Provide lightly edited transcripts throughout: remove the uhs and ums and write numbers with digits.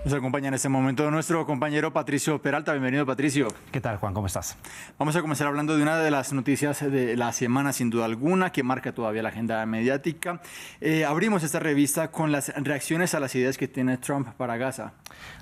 Nos acompaña en este momento nuestro compañero Patricio Peralta. Bienvenido, Patricio. ¿Qué tal, Juan? ¿Cómo estás? Vamos a comenzar hablando de una de las noticias de la semana, sin duda alguna, que marca todavía la agenda mediática. Abrimos esta revista con las reacciones a las ideas que tiene Trump para Gaza.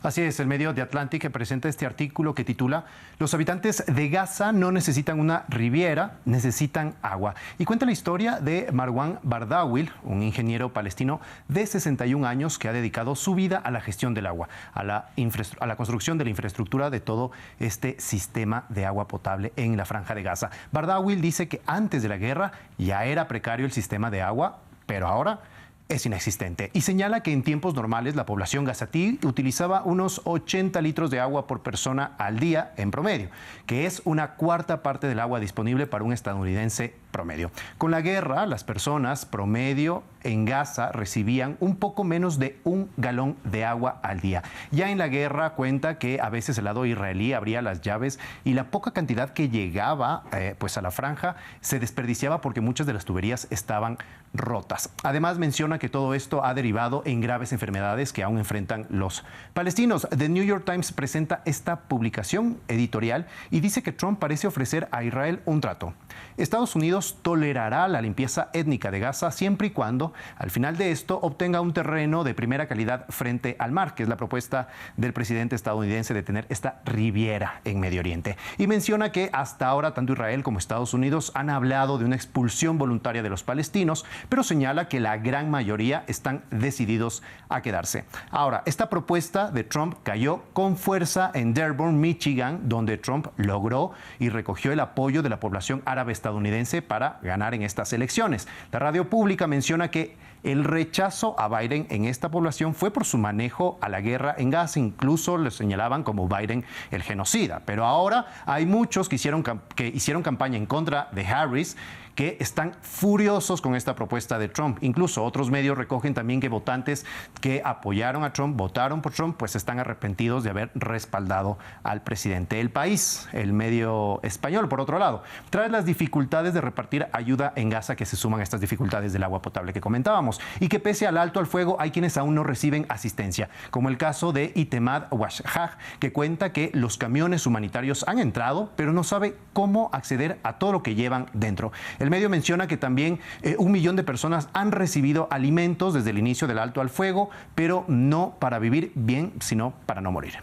Así es, el medio The Atlantic presenta este artículo que titula "Los habitantes de Gaza no necesitan una riviera, necesitan agua". Y cuenta la historia de Marwan Bardawil, un ingeniero palestino de 61 años que ha dedicado su vida a la gestión del agua, a la construcción de la infraestructura de todo este sistema de agua potable en la Franja de Gaza. Bardawil dice que antes de la guerra ya era precario el sistema de agua, pero ahora es inexistente, y señala que en tiempos normales la población gazatí utilizaba unos 80 litros de agua por persona al día en promedio, que es una cuarta parte del agua disponible para un estadounidense promedio. Con la guerra, las personas promedio en Gaza recibían un poco menos de 1 galón de agua al día. Ya en la guerra cuenta que a veces el lado israelí abría las llaves y la poca cantidad que llegaba a la franja se desperdiciaba porque muchas de las tuberías estaban rotas. Además menciona que todo esto ha derivado en graves enfermedades que aún enfrentan los palestinos. The New York Times presenta esta publicación editorial y dice que Trump parece ofrecer a Israel un trato. Estados Unidos tolerará la limpieza étnica de Gaza siempre y cuando, al final de esto, obtenga un terreno de primera calidad frente al mar, que es la propuesta del presidente estadounidense de tener esta riviera en Medio Oriente. Y menciona que hasta ahora tanto Israel como Estados Unidos han hablado de una expulsión voluntaria de los palestinos, pero señala que la gran mayoría están decididos a quedarse. Ahora, esta propuesta de Trump cayó con fuerza en Dearborn, Michigan, donde Trump logró y recogió el apoyo de la población árabe estadounidense para ganar en estas elecciones. La radio pública menciona que el rechazo a Biden en esta población fue por su manejo a la guerra en Gaza. Incluso le señalaban como Biden el genocida. Pero ahora hay muchos que hicieron campaña en contra de Harris, que están furiosos con esta propuesta de Trump. Incluso otros medios recogen también que votantes que apoyaron a Trump, votaron por Trump, pues están arrepentidos de haber respaldado al presidente del país. El medio español, por otro lado, trae las dificultades de repartir ayuda en Gaza que se suman a estas dificultades del agua potable que comentábamos, y que pese al alto al fuego hay quienes aún no reciben asistencia, como el caso de Itemad Washhaj, que cuenta que los camiones humanitarios han entrado, pero no sabe cómo acceder a todo lo que llevan dentro. El medio menciona que también 1 millón de personas han recibido alimentos desde el inicio del alto al fuego, pero no para vivir bien, sino para no morir.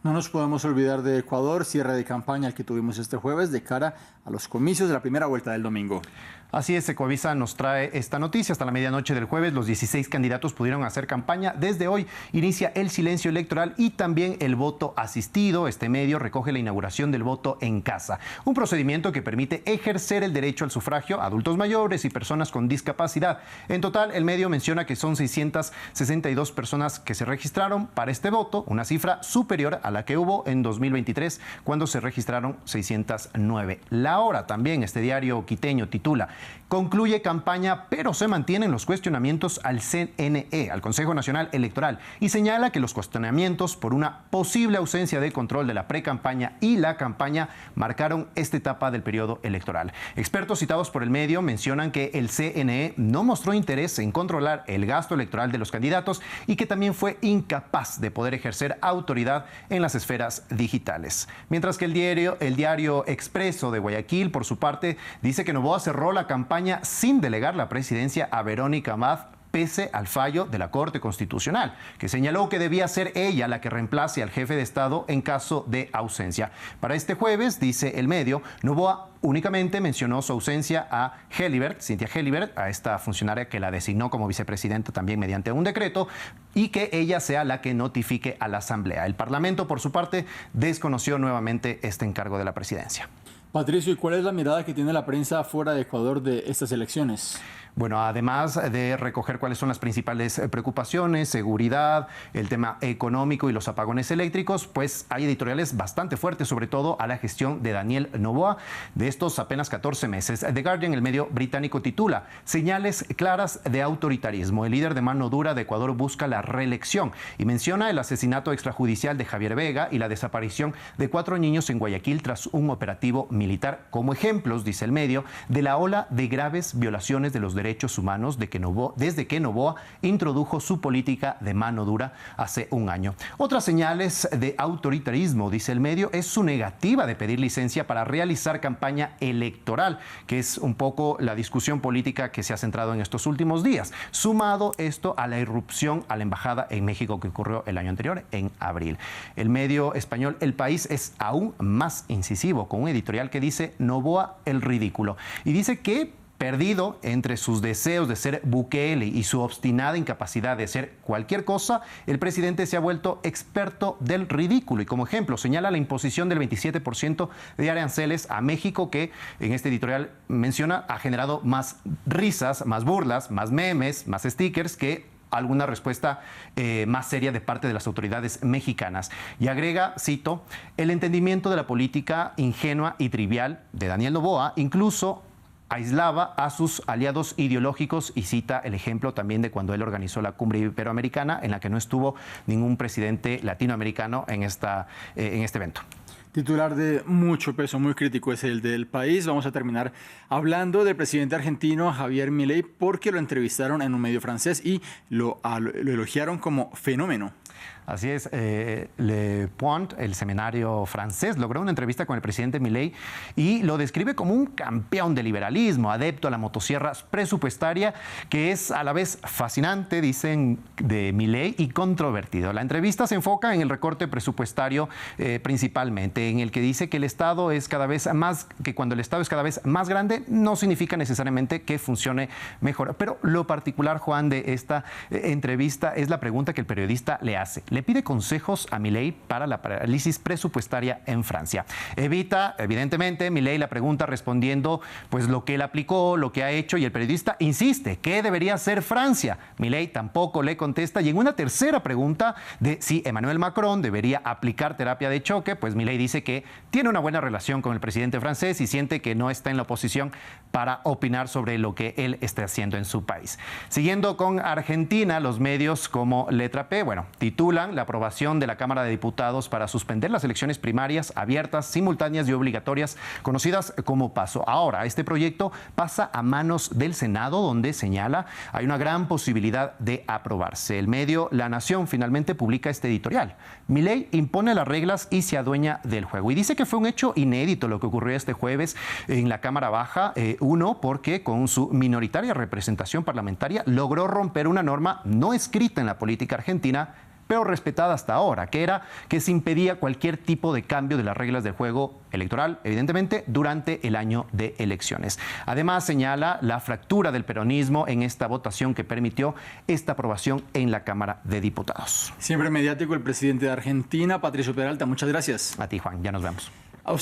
No nos podemos olvidar de Ecuador, cierre de campaña el que tuvimos este jueves de cara a los comicios de la primera vuelta del domingo. Así es, Ecoavisa nos trae esta noticia. Hasta la medianoche del jueves, los 16 candidatos pudieron hacer campaña. Desde hoy inicia el silencio electoral y también el voto asistido. Este medio recoge la inauguración del voto en casa, un procedimiento que permite ejercer el derecho al sufragio a adultos mayores y personas con discapacidad. En total, el medio menciona que son 662 personas que se registraron para este voto, una cifra superior a la que hubo en 2023, cuando se registraron 609. La Hora también, este diario quiteño, titula: "Concluye campaña, pero se mantienen los cuestionamientos al CNE, al Consejo Nacional Electoral", y señala que los cuestionamientos por una posible ausencia de control de la precampaña y la campaña marcaron esta etapa del periodo electoral. Expertos citados por el medio mencionan que el CNE no mostró interés en controlar el gasto electoral de los candidatos y que también fue incapaz de poder ejercer autoridad en las esferas digitales. Mientras que el diario Expreso de Guayaquil, por su parte, dice que Noboa cerró la campaña sin delegar la presidencia a Verónica Abad, pese al fallo de la Corte Constitucional, que señaló que debía ser ella la que reemplace al jefe de Estado en caso de ausencia. Para este jueves, dice el medio, Noboa únicamente mencionó su ausencia a Cynthia Helibert, a esta funcionaria que la designó como vicepresidenta también mediante un decreto, y que ella sea la que notifique a la Asamblea. El Parlamento, por su parte, desconoció nuevamente este encargo de la presidencia. Patricio, ¿y cuál es la mirada que tiene la prensa fuera de Ecuador de estas elecciones? Bueno, además de recoger cuáles son las principales preocupaciones, seguridad, el tema económico y los apagones eléctricos, pues hay editoriales bastante fuertes, sobre todo a la gestión de Daniel Noboa, de estos apenas 14 meses. The Guardian, el medio británico, titula: "Señales claras de autoritarismo. El líder de mano dura de Ecuador busca la reelección", y menciona el asesinato extrajudicial de Javier Vega y la desaparición de 4 niños en Guayaquil tras un operativo militar. militar como ejemplos, dice el medio, de la ola de graves violaciones de los derechos humanos desde que Noboa introdujo su política de mano dura hace un año. Otras señales de autoritarismo, dice el medio, es su negativa de pedir licencia para realizar campaña electoral, que es un poco la discusión política que se ha centrado en estos últimos días. Sumado esto a la irrupción a la embajada en México que ocurrió el año anterior, en abril. El medio español El País es aún más incisivo, con un editorial que dice Noboa el ridículo. Y dice que, perdido entre sus deseos de ser Bukele y su obstinada incapacidad de hacer cualquier cosa, el presidente se ha vuelto experto del ridículo. Y como ejemplo señala la imposición del 27% de aranceles a México, que en este editorial menciona ha generado más risas, más burlas, más memes, más stickers que alguna respuesta más seria de parte de las autoridades mexicanas. Y agrega, cito, el entendimiento de la política ingenua y trivial de Daniel Noboa incluso aislaba a sus aliados ideológicos, y cita el ejemplo también de cuando él organizó la cumbre iberoamericana, en la que no estuvo ningún presidente latinoamericano en este evento. Titular de mucho peso, muy crítico, es el del País. Vamos a terminar hablando del presidente argentino Javier Milei, porque lo entrevistaron en un medio francés y lo elogiaron como fenómeno. Así es, Le Point, el semanario francés, logró una entrevista con el presidente Milei y lo describe como un campeón del liberalismo, adepto a la motosierra presupuestaria, que es a la vez fascinante, dicen, de Milei, y controvertido. La entrevista se enfoca en el recorte presupuestario principalmente, en el que dice que cuando el Estado es cada vez más grande, no significa necesariamente que funcione mejor. Pero lo particular, Juan, de esta entrevista es la pregunta que el periodista le hace. Le pide consejos a Milei para la parálisis presupuestaria en Francia. Evita, evidentemente, Milei la pregunta respondiendo pues lo que él aplicó, lo que ha hecho, y el periodista insiste, ¿qué debería hacer Francia? Milei tampoco le contesta, y en una tercera pregunta de si Emmanuel Macron debería aplicar terapia de choque, pues Milei dice que tiene una buena relación con el presidente francés y siente que no está en la oposición para opinar sobre lo que él está haciendo en su país. Siguiendo con Argentina, los medios como Letra P, titulan la aprobación de la Cámara de Diputados para suspender las elecciones primarias abiertas, simultáneas y obligatorias, conocidas como PASO. Ahora, este proyecto pasa a manos del Senado, donde señala hay una gran posibilidad de aprobarse. El medio La Nación finalmente publica este editorial. Milei impone las reglas y se adueña del juego. Y dice que fue un hecho inédito lo que ocurrió este jueves en la Cámara Baja, porque con su minoritaria representación parlamentaria logró romper una norma no escrita en la política argentina, pero respetada hasta ahora, que era que se impedía cualquier tipo de cambio de las reglas del juego electoral, evidentemente, durante el año de elecciones. Además, señala la fractura del peronismo en esta votación que permitió esta aprobación en la Cámara de Diputados. Siempre mediático el presidente de Argentina, Patricio Peralta, muchas gracias. A ti, Juan, ya nos vemos.